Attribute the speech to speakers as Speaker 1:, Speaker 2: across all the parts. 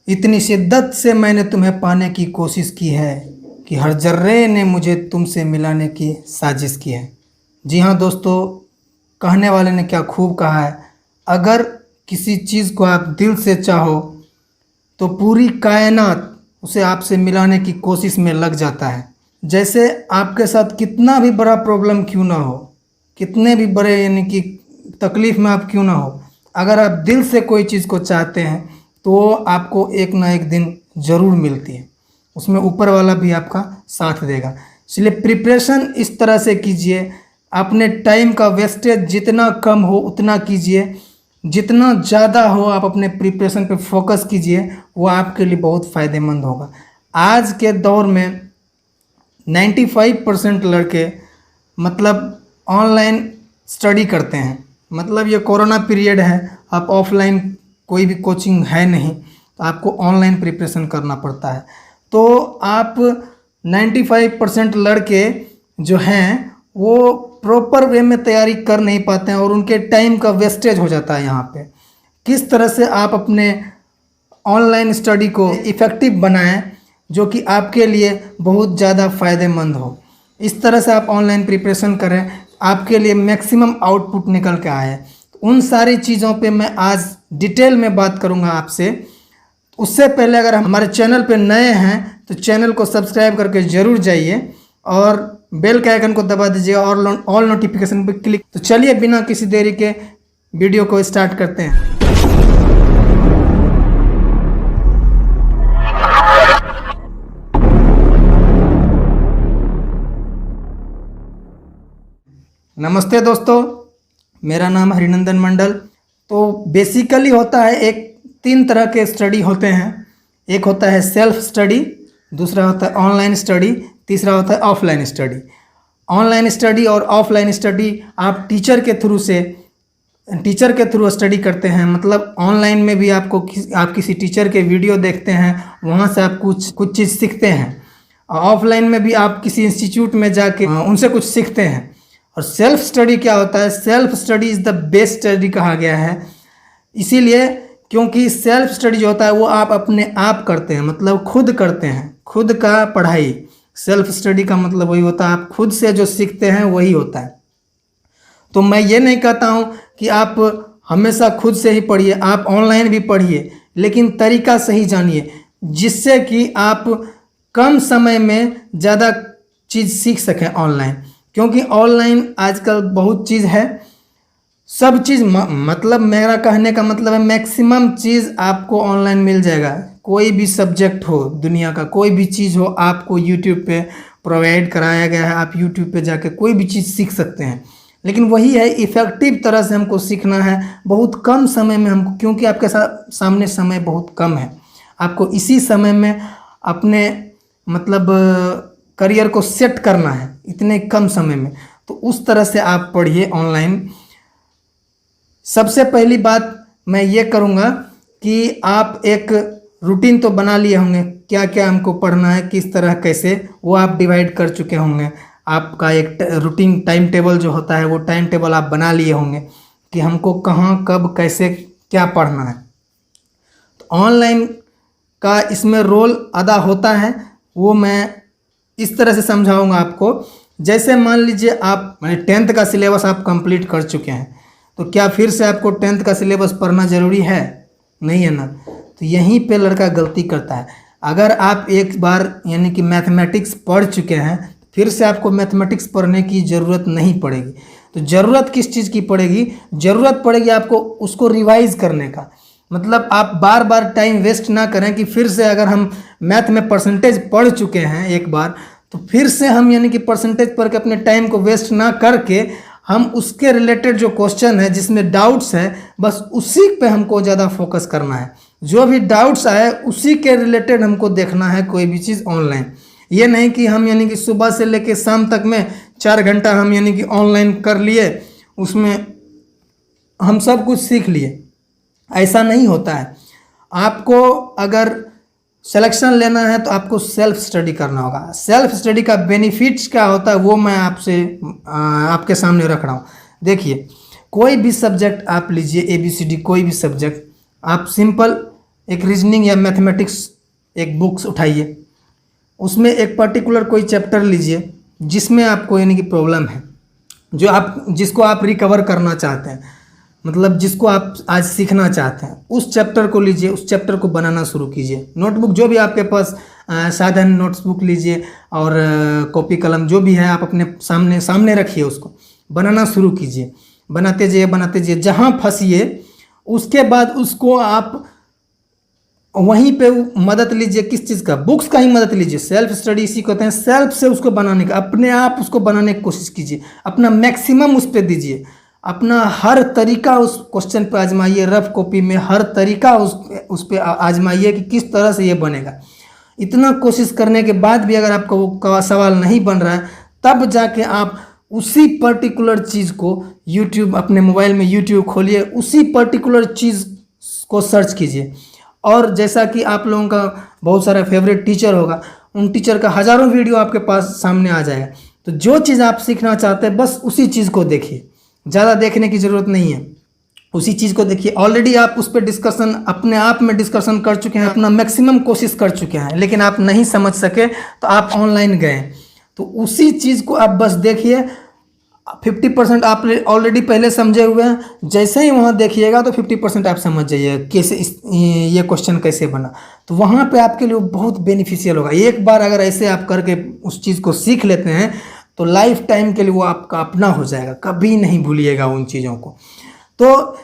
Speaker 1: इतनी शिद्दत से मैंने तुम्हें पाने की कोशिश की है कि हर जर्रे ने मुझे तुमसे मिलाने की साजिश की है। जी हाँ दोस्तों, कहने वाले ने क्या खूब कहा है। अगर किसी चीज़ को आप दिल से चाहो तो पूरी कायनात उसे आपसे मिलाने की कोशिश में लग जाता है। जैसे आपके साथ कितना भी बड़ा प्रॉब्लम क्यों ना हो, कितने भी बड़े यानी कि तकलीफ़ में आप क्यों ना हो, अगर आप दिल से कोई चीज़ को चाहते हैं तो वो आपको एक ना एक दिन ज़रूर मिलती है। उसमें ऊपर वाला भी आपका साथ देगा। इसलिए प्रिपरेशन इस तरह से कीजिए, अपने टाइम का वेस्टेज जितना कम हो उतना कीजिए, जितना ज़्यादा हो आप अपने प्रिपरेशन पे फोकस कीजिए, वो आपके लिए बहुत फ़ायदेमंद होगा। आज के दौर में 95% लड़के मतलब ऑनलाइन स्टडी करते हैं। मतलब ये कोरोना पीरियड है, आप ऑफलाइन कोई भी कोचिंग है नहीं, तो आपको ऑनलाइन प्रिपरेशन करना पड़ता है। तो आप 95% लड़के जो हैं वो प्रॉपर वे में तैयारी कर नहीं पाते हैं और उनके टाइम का वेस्टेज हो जाता है। यहाँ पे किस तरह से आप अपने ऑनलाइन स्टडी को इफ़ेक्टिव बनाएं जो कि आपके लिए बहुत ज़्यादा फ़ायदेमंद हो। इस तरह से आप ऑनलाइन प्रिपरेशन करें, आपके लिए मैक्सिमम आउटपुट निकल के आए। उन सारी चीज़ों पे मैं आज डिटेल में बात करूँगा आपसे। उससे पहले अगर हमारे चैनल पे नए हैं तो चैनल को सब्सक्राइब करके ज़रूर जाइए और बेल के आइकन को दबा दीजिए और ऑल नोटिफिकेशन पे क्लिक। तो चलिए बिना किसी देरी के वीडियो को स्टार्ट करते हैं। नमस्ते दोस्तों, मेरा नाम हरिनंदन मंडल। तो बेसिकली होता है एक 3 तरह के स्टडी होते हैं। एक होता है सेल्फ स्टडी, दूसरा होता है ऑनलाइन स्टडी, तीसरा होता है ऑफलाइन स्टडी। ऑनलाइन स्टडी और ऑफलाइन स्टडी आप टीचर के थ्रू स्टडी करते हैं। मतलब ऑनलाइन में भी आप किसी टीचर के वीडियो देखते हैं, वहाँ से आप कुछ चीज़ सीखते हैं। ऑफलाइन में भी आप किसी इंस्टीट्यूट में जाके उनसे कुछ सीखते हैं। और सेल्फ स्टडी क्या होता है? Self study is the best study कहा गया है, इसीलिए क्योंकि सेल्फ स्टडी जो होता है वो आप अपने आप करते हैं, मतलब खुद करते हैं, खुद का पढ़ाई। सेल्फ स्टडी का मतलब वही होता है, आप खुद से जो सीखते हैं वही होता है। तो मैं ये नहीं कहता हूँ कि आप हमेशा खुद से ही पढ़िए, आप ऑनलाइन भी पढ़िए, लेकिन तरीका सही जानिए जिससे कि आप कम समय में ज़्यादा चीज़ सीख सकें ऑनलाइन। क्योंकि ऑनलाइन आजकल बहुत चीज़ है, सब चीज़ मतलब मेरा कहने का मतलब है मैक्सिमम चीज़ आपको ऑनलाइन मिल जाएगा। कोई भी सब्जेक्ट हो, दुनिया का कोई भी चीज़ हो, आपको यूट्यूब पे प्रोवाइड कराया गया है। आप यूट्यूब पे जाके कोई भी चीज़ सीख सकते हैं। लेकिन वही है, इफ़ेक्टिव तरह से हमको सीखना है बहुत कम समय में हमको, क्योंकि आपके सामने समय बहुत कम है। आपको इसी समय में अपने मतलब करियर को सेट करना है इतने कम समय में। तो उस तरह से आप पढ़िए ऑनलाइन। सबसे पहली बात मैं ये करूँगा कि आप एक रूटीन तो बना लिए होंगे, क्या क्या हमको पढ़ना है, किस तरह कैसे, वो आप डिवाइड कर चुके होंगे। आपका एक रूटीन टाइम टेबल जो होता है वो टाइम टेबल आप बना लिए होंगे कि हमको कहाँ कब कैसे क्या पढ़ना है। तो ऑनलाइन का इसमें रोल अदा होता है, वो मैं इस तरह से समझाऊंगा आपको। जैसे मान लीजिए आप 10th का सिलेबस आप कंप्लीट कर चुके हैं, तो क्या फिर से आपको 10th का सिलेबस पढ़ना ज़रूरी है? नहीं है ना। तो यहीं पे लड़का गलती करता है। अगर आप एक बार यानी कि मैथमेटिक्स पढ़ चुके हैं, फिर से आपको मैथमेटिक्स पढ़ने की ज़रूरत नहीं पड़ेगी। तो ज़रूरत किस चीज़ की पड़ेगी? ज़रूरत पड़ेगी आपको उसको रिवाइज़ करने का। मतलब आप बार बार टाइम वेस्ट ना करें कि फिर से अगर हम मैथ में परसेंटेज पढ़ चुके हैं एक बार, तो फिर से हम यानी कि परसेंटेज पढ़ के अपने टाइम को वेस्ट ना करके हम उसके रिलेटेड जो क्वेश्चन है जिसमें डाउट्स है बस उसी पे हमको ज़्यादा फोकस करना है। जो भी डाउट्स आए उसी के रिलेटेड हमको देखना है कोई भी चीज़ ऑनलाइन। ये नहीं कि हम यानी कि सुबह से लेकर शाम तक में 4 घंटा हम यानी कि ऑनलाइन कर लिए, उसमें हम सब कुछ सीख लिए, ऐसा नहीं होता है। आपको अगर सिलेक्शन लेना है तो आपको सेल्फ स्टडी करना होगा। सेल्फ स्टडी का बेनिफिट्स क्या होता है वो मैं आपके सामने रख रहा हूँ। देखिए, कोई भी सब्जेक्ट आप लीजिए, ABCD कोई भी सब्जेक्ट, आप सिंपल एक रीजनिंग या मैथमेटिक्स एक बुक्स उठाइए, उसमें एक पर्टिकुलर कोई चैप्टर लीजिए जिसमें आपको यानी कि प्रॉब्लम है, जिसको आप रिकवर करना चाहते हैं, मतलब जिसको आप आज सीखना चाहते हैं, उस चैप्टर को लीजिए, उस चैप्टर को बनाना शुरू कीजिए। नोटबुक जो भी आपके पास साधन, नोटबुक लीजिए और कॉपी कलम जो भी है आप अपने सामने रखिए, उसको बनाना शुरू कीजिए। बनाते जाइए, जहाँ फंसिए उसके बाद उसको आप वहीं पे मदद लीजिए। किस चीज़ का? बुक्स का ही मदद लीजिए। सेल्फ स्टडी इसी कहते हैं, सेल्फ से उसको बनाने का, अपने आप उसको बनाने की कोशिश कीजिए, अपना मैक्सिमम उस पर दीजिए, अपना हर तरीका उस क्वेश्चन पे आजमाइए, रफ कॉपी में हर तरीका उस पे आजमाइए कि किस तरह से ये बनेगा। इतना कोशिश करने के बाद भी अगर आपका वो सवाल नहीं बन रहा है, तब जाके आप उसी पर्टिकुलर चीज़ को यूट्यूब, अपने मोबाइल में यूट्यूब खोलिए, उसी पर्टिकुलर चीज़ को सर्च कीजिए। और जैसा कि आप लोगों का बहुत सारा फेवरेट टीचर होगा, उन टीचर का हज़ारों वीडियो आपके पास सामने आ जाएगा। तो जो चीज़ आप सीखना चाहते हैं बस उसी चीज़ को देखिए, ज़्यादा देखने की ज़रूरत नहीं है, उसी चीज़ को देखिए। ऑलरेडी आप उस पर डिस्कशन, अपने आप में डिस्कशन कर चुके हैं, अपना मैक्सिमम कोशिश कर चुके हैं, लेकिन आप नहीं समझ सके तो आप ऑनलाइन गए, तो उसी चीज़ को आप बस देखिए। 50% आप ऑलरेडी पहले समझे हुए हैं, जैसे ही वहाँ देखिएगा तो 50% आप समझ जाइए कैसे ये क्वेश्चन कैसे बना, तो वहाँ पे आपके लिए बहुत बेनिफिशियल होगा। एक बार अगर ऐसे आप करके उस चीज़ को सीख लेते हैं तो लाइफ टाइम के लिए वो आपका अपना हो जाएगा, कभी नहीं भूलिएगा उन चीज़ों को। तो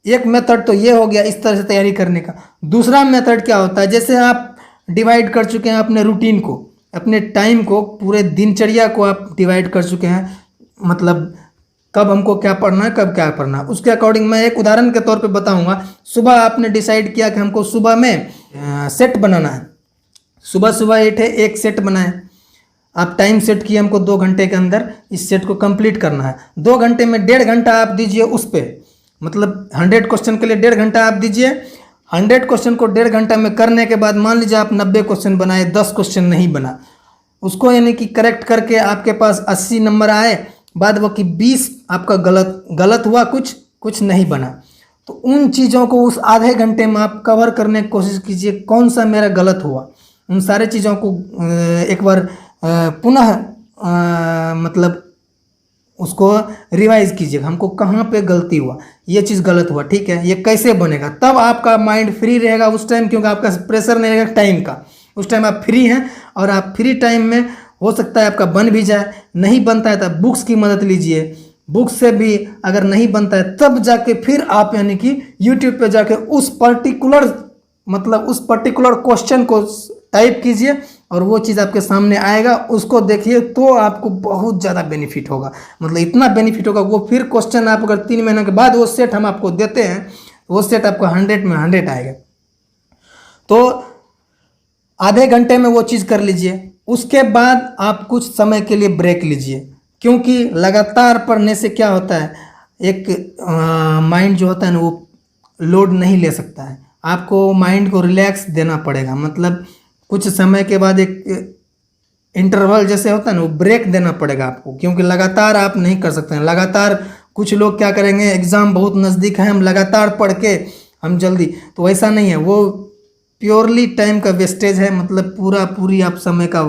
Speaker 1: एक मेथड तो ये हो गया इस तरह से तैयारी करने का। दूसरा मेथड क्या होता है, जैसे आप डिवाइड कर चुके हैं अपने रूटीन को, अपने टाइम को, पूरे दिनचर्या को आप डिवाइड कर चुके हैं, मतलब कब हमको क्या पढ़ना है, कब क्या पढ़ना है, उसके अकॉर्डिंग मैं एक उदाहरण के तौर पे बताऊंगा। सुबह आपने डिसाइड किया कि हमको सुबह में सेट बनाना है, सुबह उठे एक सेट बनाए, आप टाइम सेट किए, हमको 2 घंटे के अंदर इस सेट को कंप्लीट करना है। 2 घंटे में 1.5 घंटा आप दीजिए उस पर, मतलब 100 क्वेश्चन के लिए 1.5 घंटा आप दीजिए। 100 क्वेश्चन को 1.5 घंटा में करने के बाद मान लीजिए आप 90 क्वेश्चन बनाए, 10 क्वेश्चन नहीं बना, उसको यानी कि करेक्ट करके आपके पास 80 नंबर आए, बाद बाकी 20 आपका गलत हुआ, कुछ नहीं बना। तो उन चीज़ों को उस आधे घंटे में आप कवर करने की कोशिश कीजिए, कौन सा मेरा गलत हुआ, उन सारे चीज़ों को एक बार पुनः मतलब उसको रिवाइज कीजिए, हमको कहाँ पे गलती हुआ, ये चीज़ गलत हुआ, ठीक है, ये कैसे बनेगा। तब आपका माइंड फ्री रहेगा उस टाइम, क्योंकि आपका प्रेशर नहीं रहेगा टाइम का। उस टाइम आप फ्री हैं और आप फ्री टाइम में हो सकता है आपका बन भी जाए, नहीं बनता है तब बुक्स की मदद लीजिए, बुक्स से भी अगर नहीं बनता है तब जाके फिर आप यानी कि यूट्यूब पे जाके उस पर्टिकुलर क्वेश्चन को टाइप कीजिए और वो चीज़ आपके सामने आएगा, उसको देखिए, तो आपको बहुत ज़्यादा बेनिफिट होगा। मतलब इतना बेनिफिट होगा, वो फिर क्वेश्चन आप अगर 3 महीने के बाद वो सेट हम आपको देते हैं, वो सेट आपको 100 में 100 आएगा। तो आधे घंटे में वो चीज़ कर लीजिए, उसके बाद आप कुछ समय के लिए ब्रेक लीजिए, क्योंकि लगातार पढ़ने से क्या होता है, एक माइंड जो होता है ना वो लोड नहीं ले सकता है, आपको माइंड को रिलैक्स देना पड़ेगा। मतलब कुछ समय के बाद एक इंटरवल जैसे होता है ना, वो ब्रेक देना पड़ेगा आपको, क्योंकि लगातार आप नहीं कर सकते हैं। लगातार कुछ लोग क्या करेंगे, एग्ज़ाम बहुत नज़दीक है, हम लगातार पढ़ के हम जल्दी, तो वैसा नहीं है, वो प्योरली टाइम का वेस्टेज है, मतलब पूरी आप समय का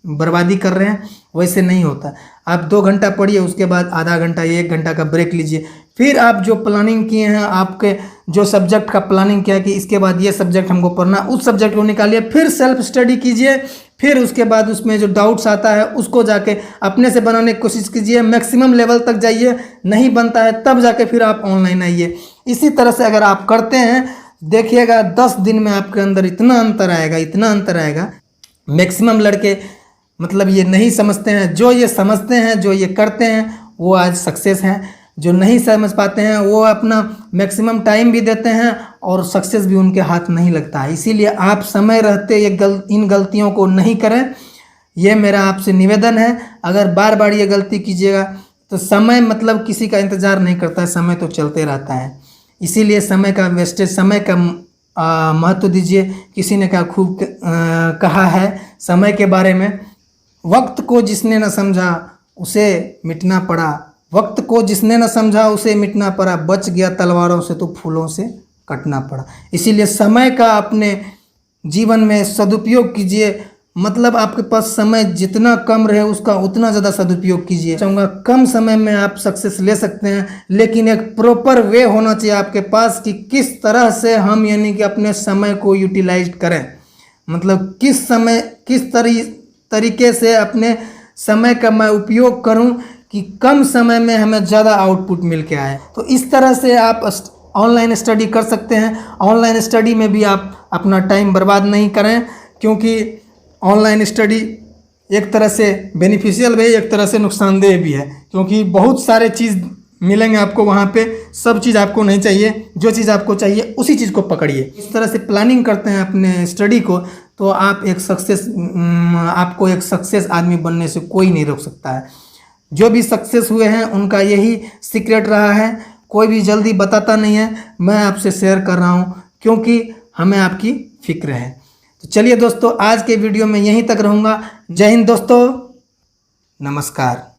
Speaker 1: बर्बादी कर रहे हैं, वैसे नहीं होता। आप 2 घंटा पढ़िए, उसके बाद आधा घंटा या 1 घंटा का ब्रेक लीजिए, फिर आप जो प्लानिंग किए हैं, आपके जो सब्जेक्ट का प्लानिंग किया कि इसके बाद ये सब्जेक्ट हमको पढ़ना, उस सब्जेक्ट को निकालिए, फिर सेल्फ स्टडी कीजिए, फिर उसके बाद उसमें जो डाउट्स आता है उसको जाके अपने से बनाने की कोशिश कीजिए, मैक्सिमम लेवल तक जाइए, नहीं बनता है तब जाके फिर आप ऑनलाइन आइए। इसी तरह से अगर आप करते हैं, देखिएगा 10 दिन में आपके अंदर इतना अंतर आएगा। मैक्सिमम लड़के मतलब ये नहीं समझते हैं, जो ये समझते हैं, जो ये करते हैं, वो आज सक्सेस हैं। जो नहीं समझ पाते हैं वो अपना मैक्सिमम टाइम भी देते हैं और सक्सेस भी उनके हाथ नहीं लगता है। इसीलिए आप समय रहते इन गलतियों को नहीं करें, ये मेरा आपसे निवेदन है। अगर बार बार ये गलती कीजिएगा तो समय मतलब किसी का इंतज़ार नहीं करता है, समय तो चलते रहता है। इसीलिए समय का वेस्टेज, समय का महत्व दीजिए। किसी ने खूब कहा है समय के बारे में, वक्त को जिसने न समझा उसे मिटना पड़ा, वक्त को जिसने न समझा उसे मिटना पड़ा, बच गया तलवारों से तो फूलों से कटना पड़ा। इसीलिए समय का अपने जीवन में सदुपयोग कीजिए। मतलब आपके पास समय जितना कम रहे उसका उतना ज़्यादा सदुपयोग कीजिए। चाहूँगा कम समय में आप सक्सेस ले सकते हैं, लेकिन एक प्रॉपर वे होना चाहिए आपके पास कि किस तरह से हम यानी कि अपने समय को यूटिलाइज करें। मतलब किस तरीके से अपने समय का मैं उपयोग करूं कि कम समय में हमें ज़्यादा आउटपुट मिल के आए। तो इस तरह से आप ऑनलाइन स्टडी कर सकते हैं। ऑनलाइन स्टडी में भी आप अपना टाइम बर्बाद नहीं करें, क्योंकि ऑनलाइन स्टडी एक तरह से बेनिफिशियल भी है, एक तरह से नुकसानदेह भी है, क्योंकि बहुत सारे चीज़ मिलेंगे आपको वहाँ पे। सब चीज़ आपको नहीं चाहिए, जो चीज़ आपको चाहिए उसी चीज़ को पकड़िए। इस तरह से प्लानिंग करते हैं अपने स्टडी को, तो आप आपको एक सक्सेस आदमी बनने से कोई नहीं रोक सकता है। जो भी सक्सेस हुए हैं उनका यही सीक्रेट रहा है, कोई भी जल्दी बताता नहीं है। मैं आपसे शेयर कर रहा हूँ क्योंकि हमें आपकी फिक्र है। तो चलिए दोस्तों, आज के वीडियो में यहीं तक रहूँगा। जय हिंद दोस्तों, नमस्कार।